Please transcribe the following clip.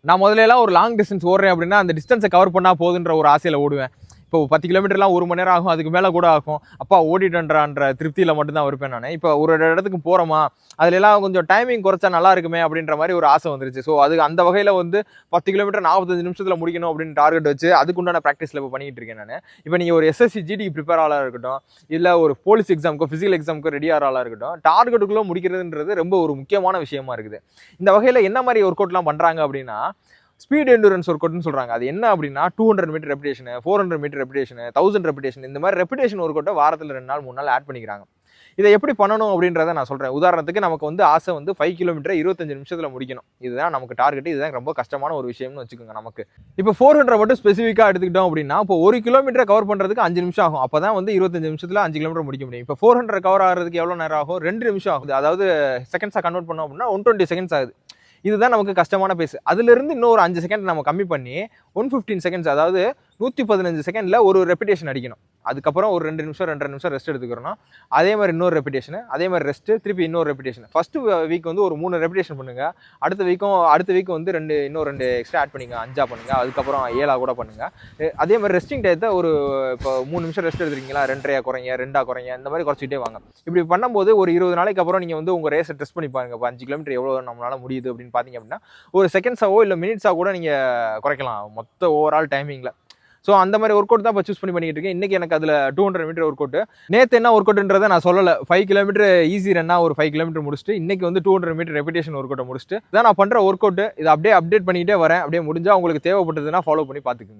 நான் முதல்ல ஒரு லாங் டிஸ்டன்ஸ் ஓடுறேன் அப்படின்னா அந்த டிஸ்டன்ஸை கவர் பண்ணா போதுன்ற ஒரு ஆசையில ஓடுவேன். இப்போ 10 கிலோமீட்டர்லாம் 1 மணி நேரம் ஆகும், அதுக்கு மேலே கூட ஆகும். அப்பா ஓடிட்டேன்றான்ற திருப்தியில் மட்டும்தான் இருப்பேன் நான். இப்போ ஒரு இடத்துக்கு போகிறோமா, அதுலலாம் கொஞ்சம் டைமிங் குறைச்சா நல்லா இருக்குமே அப்படின்ற மாதிரி ஒரு ஆசை வந்துருச்சு. ஸோ அது அந்த வகையில் வந்து 10 கிலோமீட்டர் 45 நிமிஷத்தில் முடிக்கணும் அப்படின்னு டார்கெட் வச்சு அதுக்குண்டான ப்ராக்டிஸில் இப்போ பண்ணிட்டு இருக்கேன் நான். இப்போ நீங்கள் ஒரு எஸ்எஸ்சி ஜிடிக்கு ப்ரிப்பேர் ஆளாக இருக்கட்டும், இல்லை ஒரு போலீஸ் எக்ஸாமுக்கோ ஃபிசிக்கல் எக்ஸாமுக்கோ ரெடி ஆளாக இருக்கட்டும், டார்கெட்டுக்குள்ளே முடிக்கிறதுன்றது ரொம்ப ஒரு முக்கியமான விஷயமா இருக்குது. இந்த வகையில் என்ன மாதிரி ஒர்க் அவுட்லாம் பண்ணுறாங்க அப்படின்னா, ஸ்பீட் எண்டூரன்ஸ் ஒர்க் அவுட்னு சொல்றாங்க. அது என்ன அப்படின்னா 200 meter repetition, 400 meter repetition, 1000 repetition, இந்த மாதிரி ரெப்பிடேஷன் ஒர்க் அவுட்டை வாரத்தில் 2 நாள் 3 நாள் ஆட் பண்ணிக்கிறாங்க. இதை எப்படி பண்ணணும் அப்படின்றத நான் சொல்றேன். உதாரணத்துக்கு நமக்கு வந்து ஆசை வந்து 5 கிலோமீட்டர் 25 நிமிஷத்துல முடிக்கணும். இதுதான் நமக்கு டார்கெட். இதுதான் ரொம்ப கஷ்டமான ஒரு விஷயம்னு வச்சுக்கோங்க நமக்கு. இப்போ 400 மட்டும் ஸ்பெசிஃபிக்கா எடுத்துக்கிட்டோம் அப்படின்னா, இப்போ 1 கிலோமீட்டர் கவர் பண்றதுக்கு 5 நிமிஷம் ஆகும். அப்பதான் வந்து 25 நிமிஷத்துல 5 கிலோமீட்டர் முடிக்க முடியும். இப்போ 400 கவர் ஆகிறதுக்கு எவ்வளவு நேரம் ஆகும்? 2 நிமிஷம் ஆகுது. அதாவது செகண்ட்ஸா கன்வெர்ட் பண்ணோம் அப்படின்னா 120 செகண்ட்ஸ் ஆகுது. இதுதான் நமக்கு கஷ்டமான பேஸ். அதுல இருந்து இன்னும் ஒரு 5 செகண்ட் நம்ம கம்மி பண்ணி 115 செகண்ட்ஸ், அதாவது 115 செகண்ட்ல ஒரு ரெப்பிடேஷன் அடிக்கணும். அதுக்கப்புறம் ஒரு 2 நிமிஷம் 2.5 நிமிஷம் ரெஸ்ட் எடுத்துக்கிறோம். அதே மாதிரி இன்னொரு ரெப்பிடேஷன், அதே மாதிரி ரெஸ்ட், திருப்பி இன்னொரு ரெப்பிடேஷன். ஃபர்ஸ்ட் வீக் வந்து ஒரு 3 ரெப்பிடேஷன் பண்ணுங்க. அடுத்த வீக் வந்து இன்னும் 2 எக்ஸ்ட்ரா ஆட் பண்ணிங்க, 5 பண்ணுங்க. அதுக்கப்புறம் 7 கூட பண்ணுங்க. அதே மாதிரி ரெஸ்டிங் டயத்தை ஒரு இப்போ 3 நிமிஷம் ரெஸ்ட் எடுத்துருக்கீங்களா, 2.5 குறைங்க, 2 குறைங்க, இந்த மாதிரி குறைச்சிட்டே வாங்க. இப்படி பண்ணும்போது ஒரு 20 நாளைக்கு அப்புறம் நீங்க வந்து உங்க ரேஸை டெஸ்ட் பண்ணி பாருங்க. இப்போ 5 கிலோமீட்டர் எவ்வளவு நம்மளால முடியுது அப்படின்னு பாத்தீங்க அப்படின்னா, ஒரு செகண்ட்ஸாவோ இல்லை மினிட்ஸாக கூட நீங்க குறைக்கலாம் மொத்த ஓவரால் டைமிங்ல. ஸோ அந்த மாதிரி ஒர்க் அவுட் தான் இப்போ சூஸ் பண்ணிட்டு இருக்கேன். இன்னைக்கு எனக்கு அதில் 200 மீட்டர் ஒர்க் அவுட். நேற்று என்ன ஒர்க் அவுட்ன்றதை நான் சொல்லலை. 5 கிலோமீட்டர் ஈஸி ரன்னா ஒரு 5 கிலோமீட்டர் முடிச்சுட்டு இன்னைக்கு வந்து 200 மீட்டர் ரெப்பிடேஷன் ஒர்க் அவுட்டை முடிச்சுட்டு இதான் நான் பண்ணுற ஒர்க் அவுட். இதை அப்படியே அப்டேட் பண்ணிக்கிட்டே வரேன். அப்படியே முடிஞ்சா உங்களுக்கு தேவைப்பட்டதுன்னா ஃபாலோ பண்ணி பார்த்துக்குங்க.